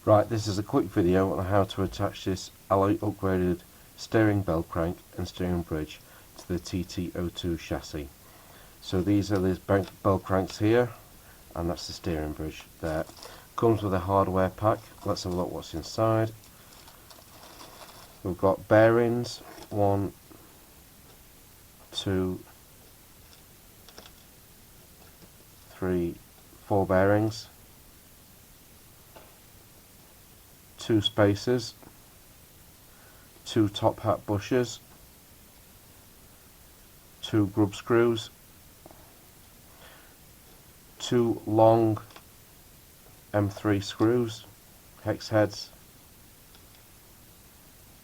Right, this is a quick video on how to attach this alloy upgraded steering bell crank and steering bridge to the TT02 chassis. So these are the bell cranks here, and that's the steering bridge there. Comes with a hardware pack. Let's have a look what's inside. We've got bearings, 1, 2, 3, 4 bearings, 2 spacers, 2 top hat bushes, 2 grub screws, 2 long M3 screws, hex heads.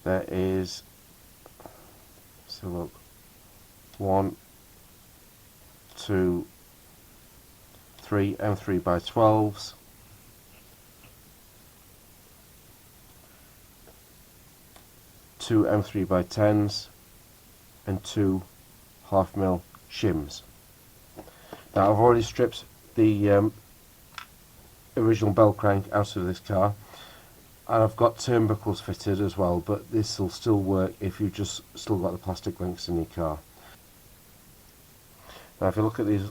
There is, so look, 1, 2, 3 M3 by 12s, 2 M3 by 10s, and 2 half-mil shims. Now I've already stripped the original bell crank out of this car, and I've got turnbuckles fitted as well, but this will still work if you've just still got the plastic links in your car. Now if you look at these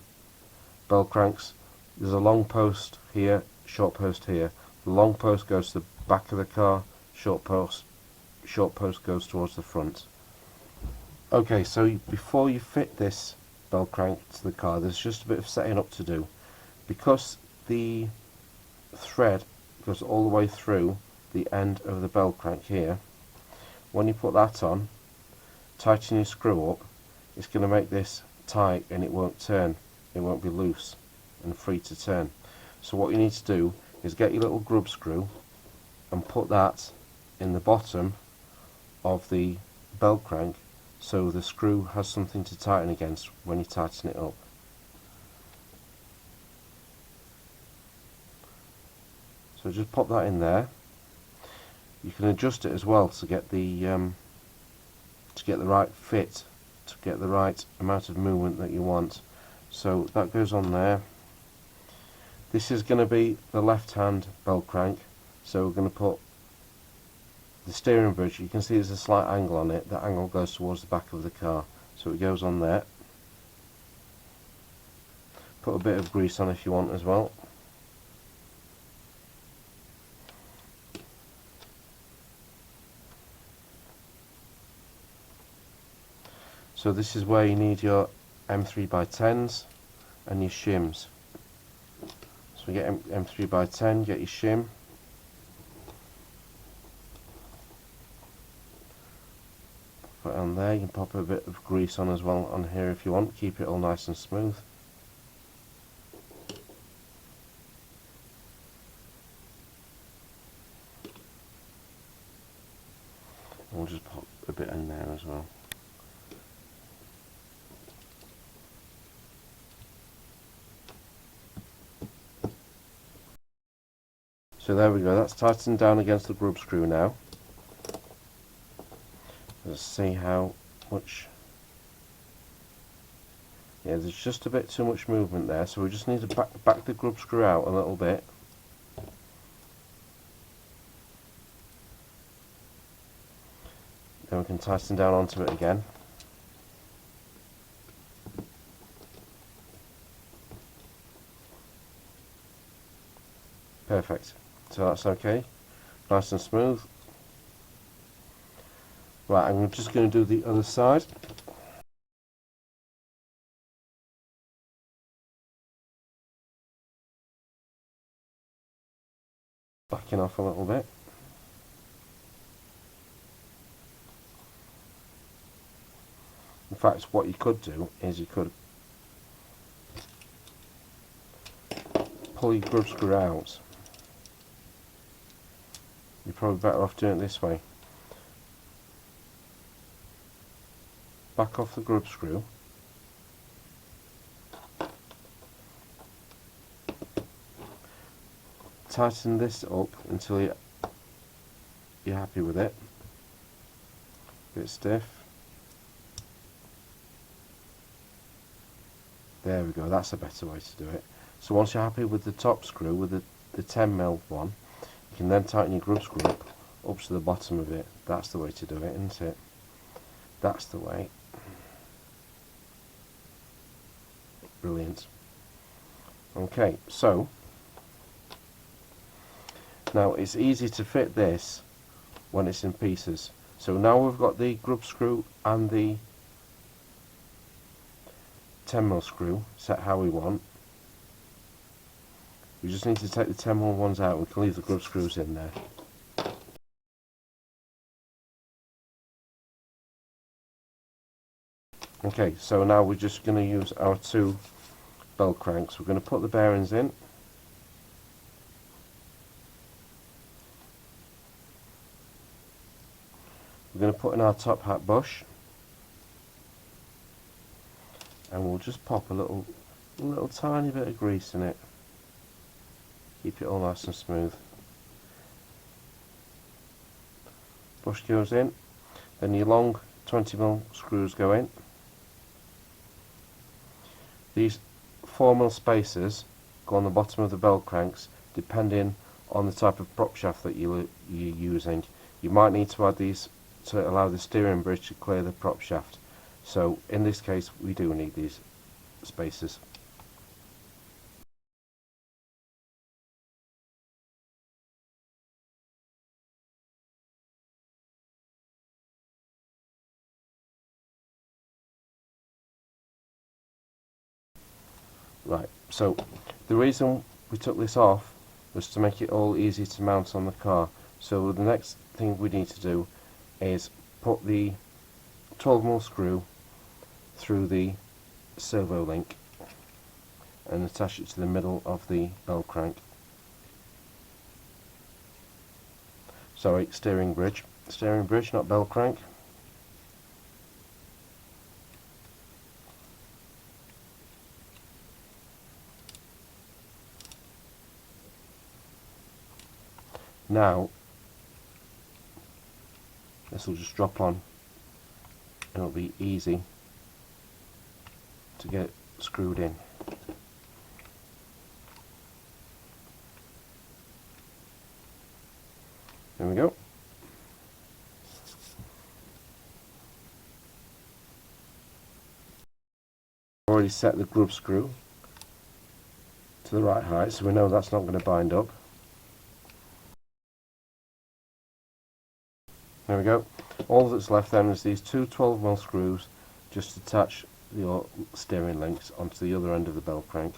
bell cranks, there's a long post here, short post here. The long post goes to the back of the car, short post goes towards the front. Okay, so before you fit this bell crank to the car, there's just a bit of setting up to do. Because the thread goes all the way through the end of the bell crank here, when you put that on, tighten your screw up, it's going to make this tight and it won't turn, it won't be loose and free to turn. So what you need to do is get your little grub screw and put that in the bottom of the bell crank so the screw has something to tighten against when you tighten it up. So just pop that in there. You can adjust it as well to get the right fit, to get the right amount of movement that you want. So that goes on there. This is going to be the left hand bell crank, so we're going to put the steering bridge. You can see there's a slight angle on it. That angle goes towards the back of the car, so it goes on there. Put a bit of grease on if you want as well. So this is where you need your M3 by 10s and your shims. So you get M3 by 10, get your shim. Put it on there. You can pop a bit of grease on as well on here if you want. Keep it all nice and smooth. And we'll just pop a bit in there as well. So there we go, that's tightened down against the grub screw now. Let's see how much. Yeah, there's just a bit too much movement there, so we just need to back the grub screw out a little bit. Then we can tighten down onto it again. Perfect. So that's okay, nice and smooth. Right, I'm just going to do the other side. Backing off a little bit. In fact, what you could do is you could pull your grub screw out. You're probably better off doing it this way. Back off the grub screw. Tighten this up until you're happy with it. A bit stiff. There we go, that's a better way to do it. So once you're happy with the top screw, with the 10mm one, You can then tighten your grub screw up to the bottom of it. That's the way to do it, isn't it? That's the way. Brilliant. Okay, so now it's easy to fit this when it's in pieces. So now we've got the grub screw and the 10mm screw set how we want. We just need to take the 10mm ones out. We can leave the grub screws in there. Okay, so now we're just going to use our two bell cranks. We're going to put the bearings in. We're going to put in our top hat bush, and we'll just pop a little tiny bit of grease in it. Keep it all nice and smooth. Bush goes in, then your long 20mm screws go in. These 4mm spacers go on the bottom of the bell cranks depending on the type of prop shaft that you're using. You might need to add these to allow the steering bridge to clear the prop shaft. So in this case we do need these spacers. Right, so the reason we took this off was to make it all easy to mount on the car. So the next thing we need to do is put the 12mm screw through the servo link and attach it to the middle of the bell crank. Sorry, steering bridge, not bell crank. Now this will just drop on and it'll be easy to get screwed in. There we go. Already set the grub screw to the right height, so we know that's not going to bind up. There we go. All that's left then is these two 12mm screws just attach your steering links onto the other end of the bell crank.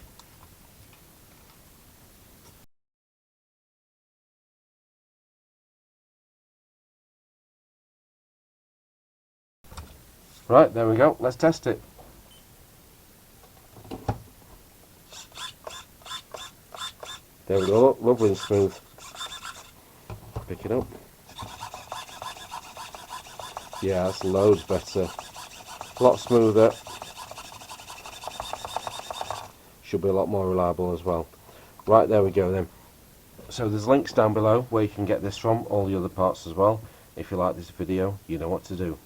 Right, there we go. Let's test it. There we go. Look, lovely and smooth. Pick it up. Yeah, that's loads better. A lot smoother. Should be a lot more reliable as well. Right, there we go then. So there's links down below where you can get this from, all the other parts as well. If you like this video, you know what to do.